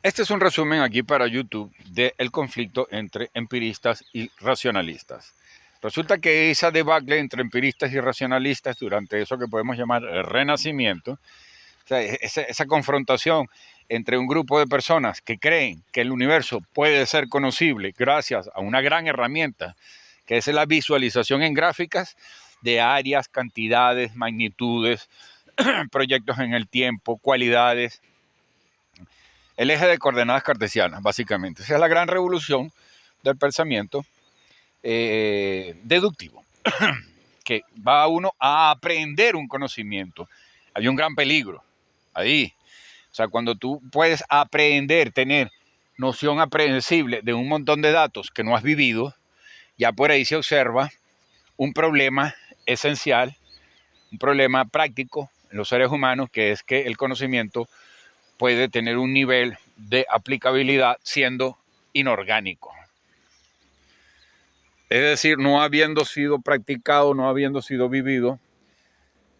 Este es un resumen aquí para YouTube del conflicto entre empiristas y racionalistas. Resulta que esa debacle entre empiristas y racionalistas durante eso que podemos llamar el Renacimiento, o sea, esa confrontación entre un grupo de personas que creen que el universo puede ser conocible gracias a una gran herramienta, que es la visualización en gráficas de áreas, cantidades, magnitudes, proyectos en el tiempo, cualidades. El eje de coordenadas cartesianas, básicamente. Esa es la gran revolución del pensamiento deductivo, que va a uno a aprender un conocimiento. Hay un gran peligro ahí. O sea, cuando tú puedes aprender, tener noción aprehensible de un montón de datos que no has vivido, ya por ahí se observa un problema esencial, un problema práctico en los seres humanos, que es que el conocimiento puede tener un nivel de aplicabilidad siendo inorgánico. Es decir, no habiendo sido practicado, no habiendo sido vivido,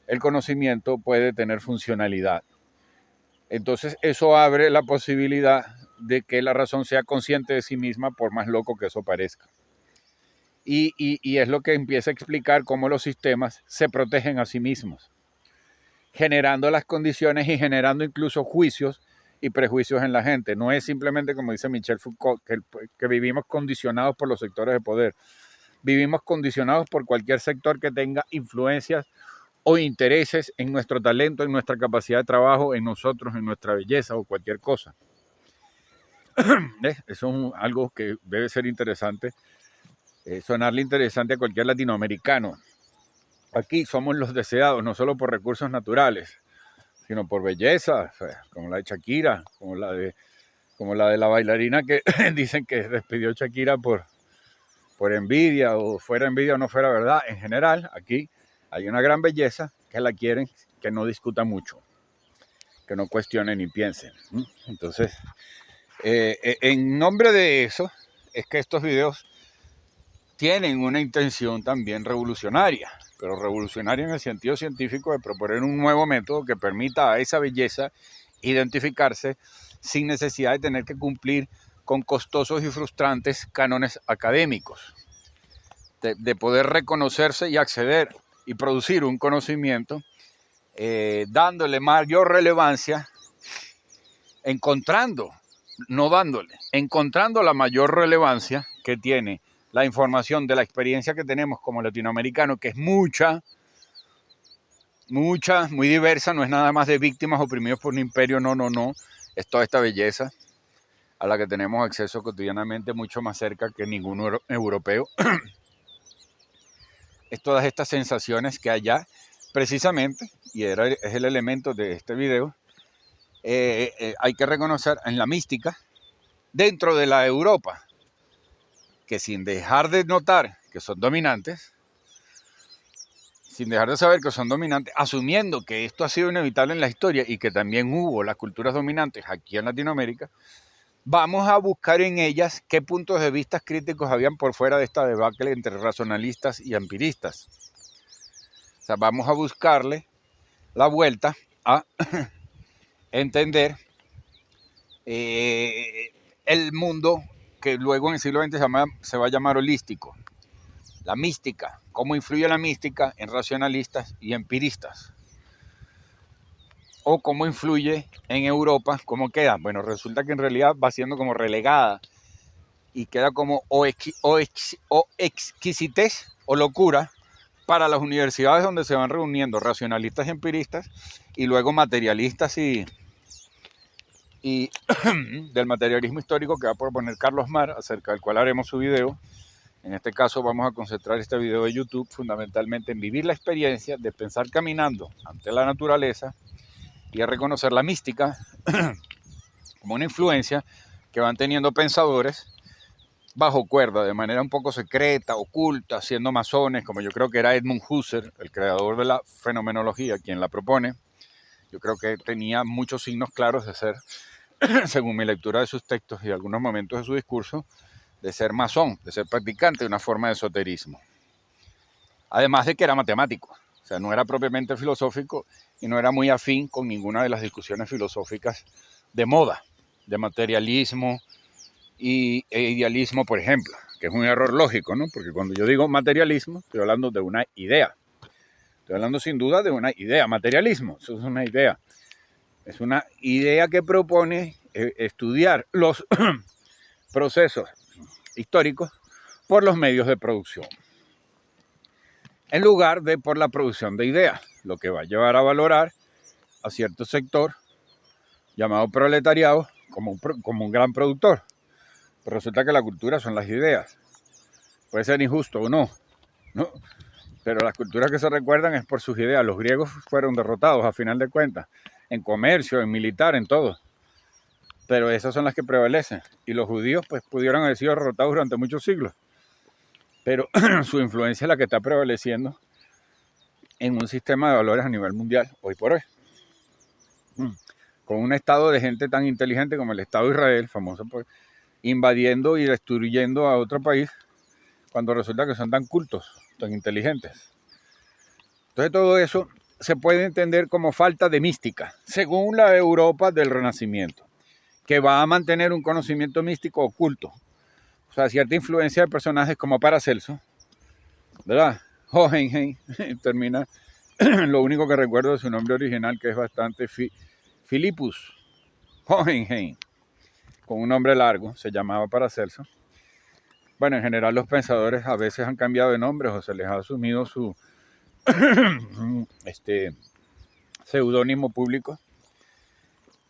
el conocimiento puede tener funcionalidad. Entonces eso abre la posibilidad de que la razón sea consciente de sí misma, por más loco que eso parezca. Y es lo que empieza a explicar cómo los sistemas se protegen a sí mismos, generando las condiciones y generando incluso juicios y prejuicios en la gente. No es simplemente, como dice Michel Foucault, que vivimos condicionados por los sectores de poder. Vivimos condicionados por cualquier sector que tenga influencias o intereses en nuestro talento, en nuestra capacidad de trabajo, en nosotros, en nuestra belleza o cualquier cosa. Eso es algo que debe ser interesante, sonarle interesante a cualquier latinoamericano. Aquí somos los deseados, no solo por recursos naturales, sino por belleza, como la de Shakira, como la de la bailarina que dicen que despidió Shakira por envidia, o fuera envidia o no fuera verdad. En general, aquí hay una gran belleza que la quieren, que no discuta mucho, que no cuestionen ni piensen. Entonces, en nombre de eso, es que estos videos tienen una intención también revolucionaria, pero revolucionaria en el sentido científico de proponer un nuevo método que permita a esa belleza identificarse sin necesidad de tener que cumplir con costosos y frustrantes cánones académicos, de poder reconocerse y acceder y producir un conocimiento, dándole mayor relevancia, encontrando la mayor relevancia que tiene la información de la experiencia que tenemos como latinoamericanos, que es mucha, muy diversa, no es nada más de víctimas oprimidos por un imperio, no, es toda esta belleza a la que tenemos acceso cotidianamente mucho más cerca que ningún europeo. Es todas estas sensaciones que allá, precisamente, y es el elemento de este video, hay que reconocer en la mística, dentro de la Europa, que sin dejar de notar que son dominantes, sin dejar de saber que son dominantes, asumiendo que esto ha sido inevitable en la historia y que también hubo las culturas dominantes aquí en Latinoamérica, vamos a buscar en ellas qué puntos de vista críticos habían por fuera de esta debacle entre racionalistas y empiristas. O sea, vamos a buscarle la vuelta a entender el mundo que luego en el siglo XX se va a llamar holístico. La mística, cómo influye la mística en racionalistas y empiristas. O cómo influye en Europa, cómo queda. Bueno, resulta que en realidad va siendo como relegada y queda como o exquisitez o locura para las universidades donde se van reuniendo racionalistas y empiristas, y luego materialistas y del materialismo histórico que va a proponer Carlos Mar, acerca del cual haremos su video. En este caso vamos a concentrar este video de YouTube fundamentalmente en vivir la experiencia de pensar caminando ante la naturaleza y a reconocer la mística como una influencia que van teniendo pensadores bajo cuerda, de manera un poco secreta, oculta, siendo masones, como yo creo que era Edmund Husserl, el creador de la fenomenología, quien la propone. Yo creo que tenía muchos signos claros de ser, según mi lectura de sus textos y algunos momentos de su discurso, de ser masón, de ser practicante de una forma de esoterismo. Además de que era matemático, o sea, no era propiamente filosófico y no era muy afín con ninguna de las discusiones filosóficas de moda. de materialismo e idealismo, por ejemplo, que es un error lógico, ¿no? Porque cuando yo digo materialismo, estoy hablando de una idea. Estoy hablando sin duda de una idea. Materialismo, eso es una idea. Es una idea que propone estudiar los procesos históricos por los medios de producción, en lugar de por la producción de ideas, lo que va a llevar a valorar a cierto sector llamado proletariado como un gran productor. Pero resulta que la cultura son las ideas. Puede ser injusto o no, ¿no? Pero las culturas que se recuerdan es por sus ideas. Los griegos fueron derrotados a final de cuentas, en comercio, en militar, en todo. Pero esas son las que prevalecen. Y los judíos pues pudieron haber sido derrotados durante muchos siglos. Pero su influencia es la que está prevaleciendo en un sistema de valores a nivel mundial, hoy por hoy. Con un estado de gente tan inteligente como el Estado de Israel, famoso por invadiendo y destruyendo a otro país, cuando resulta que son tan cultos, tan inteligentes. Entonces todo eso se puede entender como falta de mística, según la Europa del Renacimiento, que va a mantener un conocimiento místico oculto. O sea, cierta influencia de personajes como Paracelso, ¿verdad? Hohenheim, termina, lo único que recuerdo de su nombre original, que es bastante Philippus Hohenheim, con un nombre largo, se llamaba Paracelso. Bueno, en general los pensadores a veces han cambiado de nombre o se les ha asumido su seudónimo público,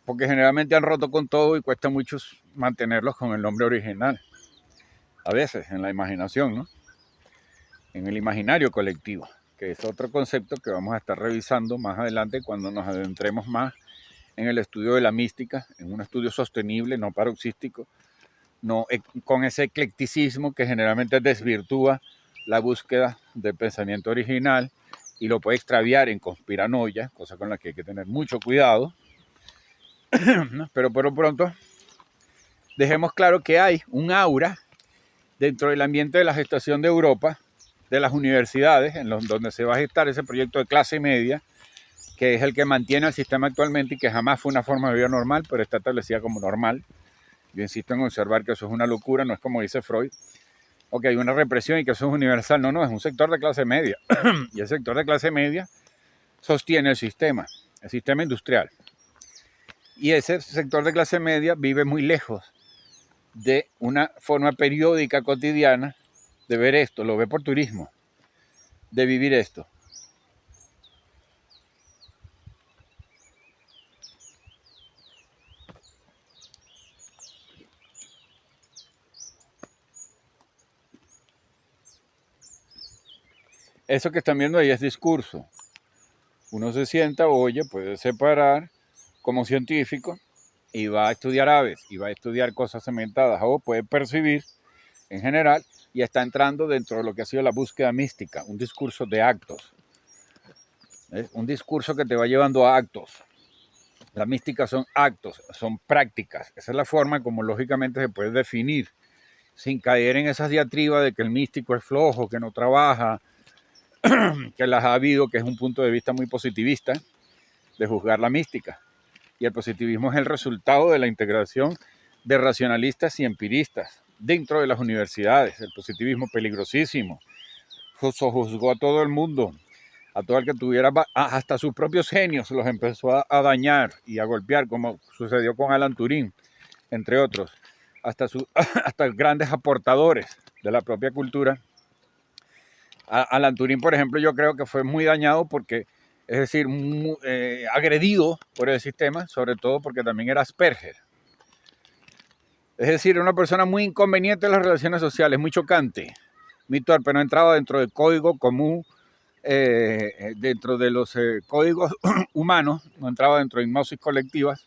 porque generalmente han roto con todo y cuesta mucho mantenerlos con el nombre original. A veces, en la imaginación, ¿no? En el imaginario colectivo, que es otro concepto que vamos a estar revisando más adelante cuando nos adentremos más en el estudio de la mística, en un estudio sostenible, no paroxístico, no con ese eclecticismo que generalmente desvirtúa la búsqueda del pensamiento original y lo puede extraviar en conspiranoia, cosa con la que hay que tener mucho cuidado. Pero por lo pronto, dejemos claro que hay un aura dentro del ambiente de la gestación de Europa, de las universidades, donde se va a gestar ese proyecto de clase media, que es el que mantiene el sistema actualmente y que jamás fue una forma de vida normal, pero está establecida como normal. Yo insisto en observar que eso es una locura, no es como dice Freud, o que hay una represión y que eso es universal. No, es un sector de clase media. Y el sector de clase media sostiene el sistema industrial. Y ese sector de clase media vive muy lejos de una forma periódica, cotidiana, de ver esto, lo ve por turismo, de vivir esto. Eso que están viendo ahí es discurso. Uno se sienta, oye, puede separar como científico y va a estudiar aves y va a estudiar cosas cementadas o puede percibir en general y está entrando dentro de lo que ha sido la búsqueda mística, un discurso de actos. ¿Ves? Un discurso que te va llevando a actos. La mística son actos, son prácticas. Esa es la forma como lógicamente se puede definir, sin caer en esas diatribas de que el místico es flojo, que no trabaja, que las ha habido, que es un punto de vista muy positivista de juzgar la mística. Y el positivismo es el resultado de la integración de racionalistas y empiristas dentro de las universidades. El positivismo peligrosísimo. Juzgó a todo el mundo, a todo el que tuviera, hasta sus propios genios los empezó a dañar y a golpear, como sucedió con Alan Turing, entre otros, hasta grandes aportadores de la propia cultura. Alan Turing, por ejemplo, yo creo que fue muy dañado porque, es decir, agredido por el sistema, sobre todo porque también era Asperger. Es decir, una persona muy inconveniente en las relaciones sociales, muy chocante, muy torpe, no entraba dentro del código común, dentro de los códigos humanos, no entraba dentro de hipnosis colectivas,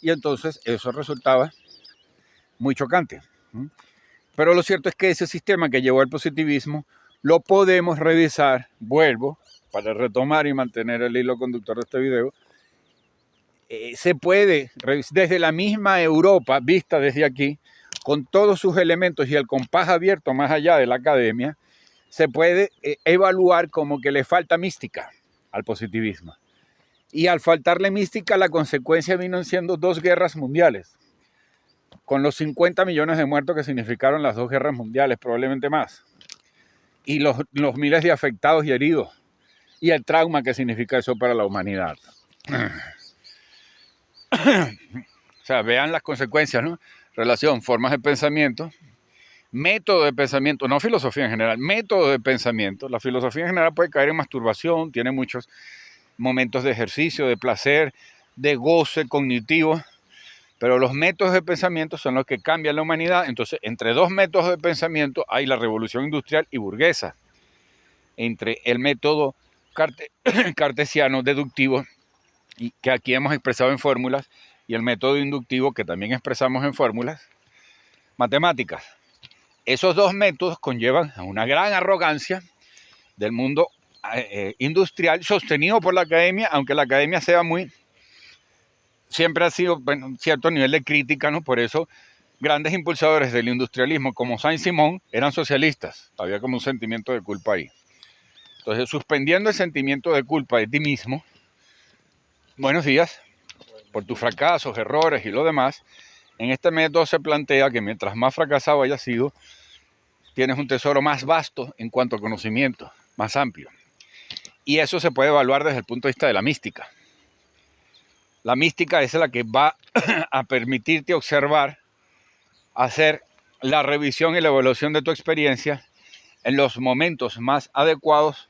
y entonces eso resultaba muy chocante. Pero lo cierto es que ese sistema que llevó al positivismo lo podemos revisar, vuelvo, para retomar y mantener el hilo conductor de este video, se puede, desde la misma Europa, vista desde aquí, con todos sus elementos y el compás abierto más allá de la academia, se puede evaluar como que le falta mística al positivismo. Y al faltarle mística, la consecuencia vino siendo 2 guerras mundiales. con los 50 millones de muertos que significaron las 2 guerras mundiales, probablemente más, y los miles de afectados y heridos, y el trauma que significa eso para la humanidad. O sea, vean las consecuencias, ¿no? Relación, formas de pensamiento, método de pensamiento, no filosofía en general, método de pensamiento. La filosofía en general puede caer en masturbación, tiene muchos momentos de ejercicio, de placer, de goce cognitivo, pero los métodos de pensamiento son los que cambian la humanidad. Entonces, entre 2 métodos de pensamiento hay la revolución industrial y burguesa. Entre el método cartesiano deductivo, y que aquí hemos expresado en fórmulas, y el método inductivo, que también expresamos en fórmulas matemáticas. Esos 2 métodos conllevan a una gran arrogancia del mundo industrial sostenido por la academia, aunque la academia sea siempre ha sido cierto nivel de crítica, ¿no? Por eso grandes impulsadores del industrialismo como Saint-Simon eran socialistas. Había como un sentimiento de culpa ahí. Entonces, suspendiendo el sentimiento de culpa de ti mismo, buenos días, por tus fracasos, errores y lo demás, en este método se plantea que mientras más fracasado hayas sido, tienes un tesoro más vasto en cuanto a conocimiento, más amplio. Y eso se puede evaluar desde el punto de vista de la mística. La mística es la que va a permitirte observar, hacer la revisión y la evaluación de tu experiencia en los momentos más adecuados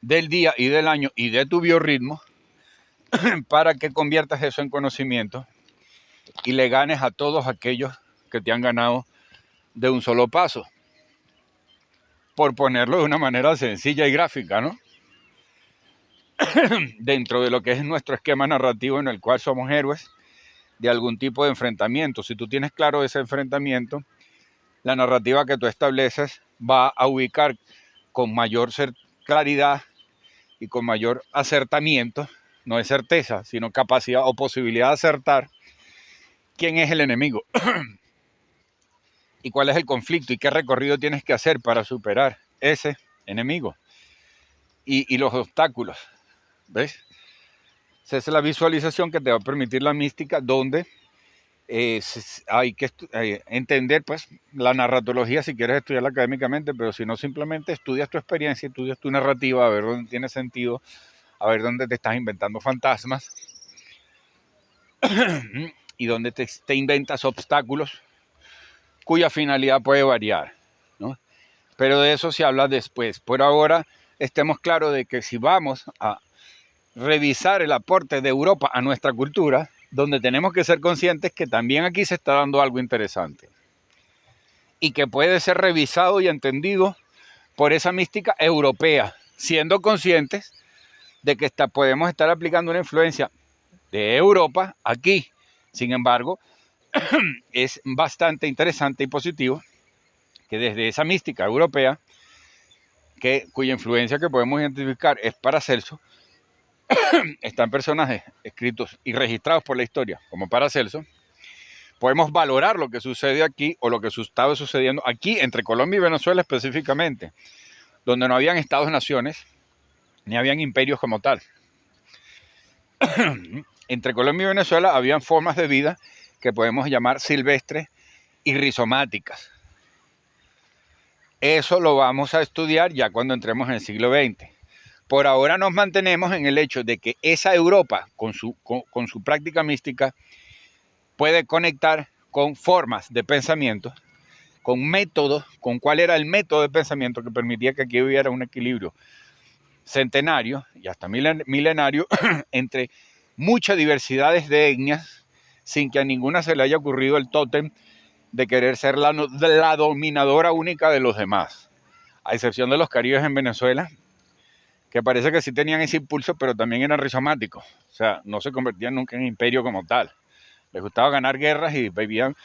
del día y del año y de tu biorritmo, para que conviertas eso en conocimiento y le ganes a todos aquellos que te han ganado de un solo paso, por ponerlo de una manera sencilla y gráfica, ¿no? Dentro de lo que es nuestro esquema narrativo en el cual somos héroes de algún tipo de enfrentamiento. Si tú tienes claro ese enfrentamiento, la narrativa que tú estableces va a ubicar con mayor claridad y con mayor acertamiento, no es certeza, sino capacidad o posibilidad de acertar quién es el enemigo y cuál es el conflicto y qué recorrido tienes que hacer para superar ese enemigo y los obstáculos. ¿Ves? Esa es la visualización que te va a permitir la mística, donde hay que entender pues la narratología si quieres estudiarla académicamente, pero si no, simplemente estudias tu experiencia, estudias tu narrativa, a ver dónde tiene sentido, a ver dónde te estás inventando fantasmas y dónde te inventas obstáculos cuya finalidad puede variar, ¿no? Pero de eso se habla después. Por ahora estemos claros de que si vamos a revisar el aporte de Europa a nuestra cultura, donde tenemos que ser conscientes que también aquí se está dando algo interesante y que puede ser revisado y entendido por esa mística europea, siendo conscientes de que podemos estar aplicando una influencia de Europa aquí. Sin embargo, es bastante interesante y positivo que desde esa mística europea, cuya influencia que podemos identificar es Paracelso, están personajes escritos y registrados por la historia como Paracelso, podemos valorar lo que sucede aquí o lo que estaba sucediendo aquí entre Colombia y Venezuela específicamente, donde no habían estados-naciones ni habían imperios como tal. Entre Colombia y Venezuela habían formas de vida que podemos llamar silvestres y rizomáticas. Eso lo vamos a estudiar ya cuando entremos en el siglo XX. Por ahora nos mantenemos en el hecho de que esa Europa, con su práctica mística, puede conectar con formas de pensamiento, con métodos, con cuál era el método de pensamiento que permitía que aquí hubiera un equilibrio centenario y hasta milenario entre muchas diversidades de etnias, sin que a ninguna se le haya ocurrido el tótem de querer ser la dominadora única de los demás, a excepción de los caribes en Venezuela, que parece que sí tenían ese impulso, pero también eran rizomáticos, o sea, no se convertían nunca en imperio como tal. Les gustaba ganar guerras y vivían,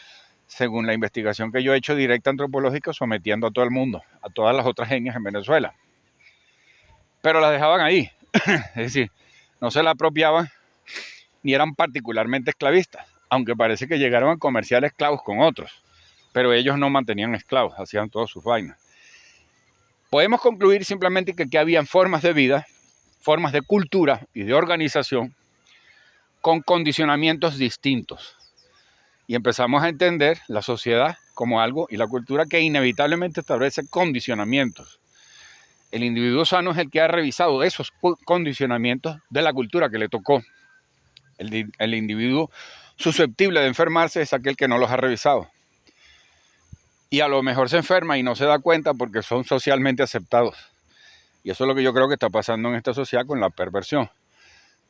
según la investigación que yo he hecho directa antropológica, sometiendo a todo el mundo, a todas las otras etnias en Venezuela. Pero las dejaban ahí, es decir, no se la apropiaban ni eran particularmente esclavistas, aunque parece que llegaron a comerciar esclavos con otros, pero ellos no mantenían esclavos, hacían todas sus vainas. Podemos concluir simplemente que aquí habían formas de vida, formas de cultura y de organización con condicionamientos distintos. y empezamos a entender la sociedad como algo y la cultura que inevitablemente establece condicionamientos. El individuo sano es el que ha revisado esos condicionamientos de la cultura que le tocó. El individuo susceptible de enfermarse es aquel que no los ha revisado. Y a lo mejor se enferma y no se da cuenta porque son socialmente aceptados. Y eso es lo que yo creo que está pasando en esta sociedad con la perversión.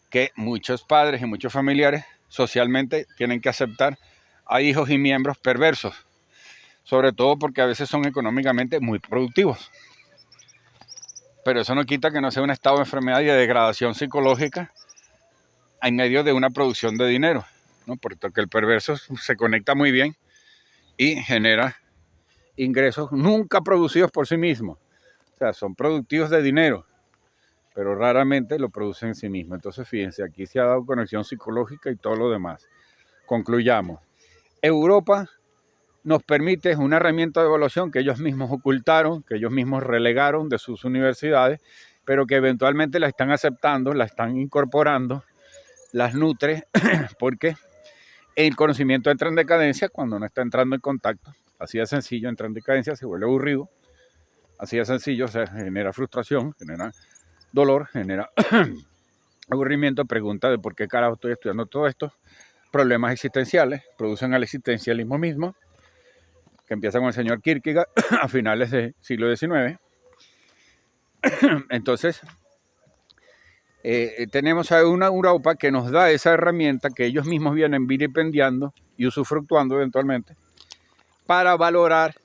Que muchos padres y muchos familiares socialmente tienen que aceptar a hijos y miembros perversos. Sobre todo porque a veces son económicamente muy productivos. Pero eso no quita que no sea un estado de enfermedad y de degradación psicológica en medio de una producción de dinero, ¿no? Porque el perverso se conecta muy bien y genera ingresos nunca producidos por sí mismos. O sea, son productivos de dinero, pero raramente lo producen en sí mismo. Entonces, fíjense, aquí se ha dado conexión psicológica y todo lo demás. Concluyamos. Europa nos permite una herramienta de evaluación que ellos mismos ocultaron, que ellos mismos relegaron de sus universidades, pero que eventualmente la están aceptando, la están incorporando, las nutre, porque el conocimiento entra en decadencia cuando no está entrando en contacto. Así de sencillo, entra en decadencia, se vuelve aburrido. Así de sencillo, se genera frustración, genera dolor, genera aburrimiento, pregunta de por qué carajo estoy estudiando todo esto. Problemas existenciales, producen el existencialismo mismo, que empieza con el señor Kierkegaard a finales del siglo XIX. Entonces, tenemos a una Europa que nos da esa herramienta que ellos mismos vienen vilipendiando y usufructuando eventualmente para valorar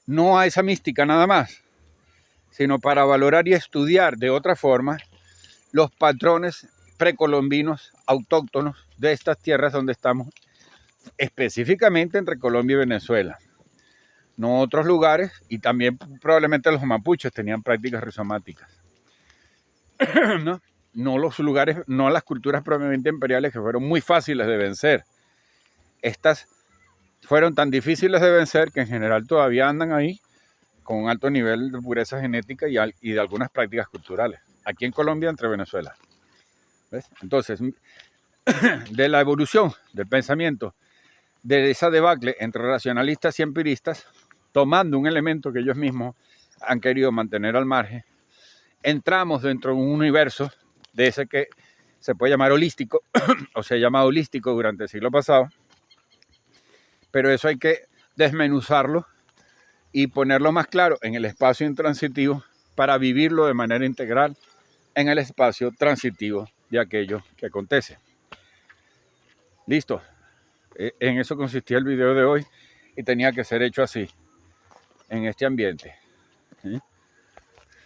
no a esa mística nada más, sino para valorar y estudiar de otra forma los patrones precolombinos autóctonos de estas tierras donde estamos, específicamente entre Colombia y Venezuela. No otros lugares, y también probablemente los mapuches tenían prácticas rizomáticas. ¿No? No los lugares, no las culturas propiamente imperiales que fueron muy fáciles de vencer. Estas fueron tan difíciles de vencer que en general todavía andan ahí con un alto nivel de pureza genética y de algunas prácticas culturales. Aquí en Colombia, entre Venezuela. ¿Ves? Entonces, de la evolución del pensamiento, de esa debacle entre racionalistas y empiristas, tomando un elemento que ellos mismos han querido mantener al margen, entramos dentro de un universo de ese que se puede llamar holístico, o se ha llamado holístico durante el siglo pasado, pero eso hay que desmenuzarlo y ponerlo más claro en el espacio intransitivo para vivirlo de manera integral en el espacio transitivo de aquello que acontece. Listo. En eso consistía el video de hoy y tenía que ser hecho así, en este ambiente. ¿Sí?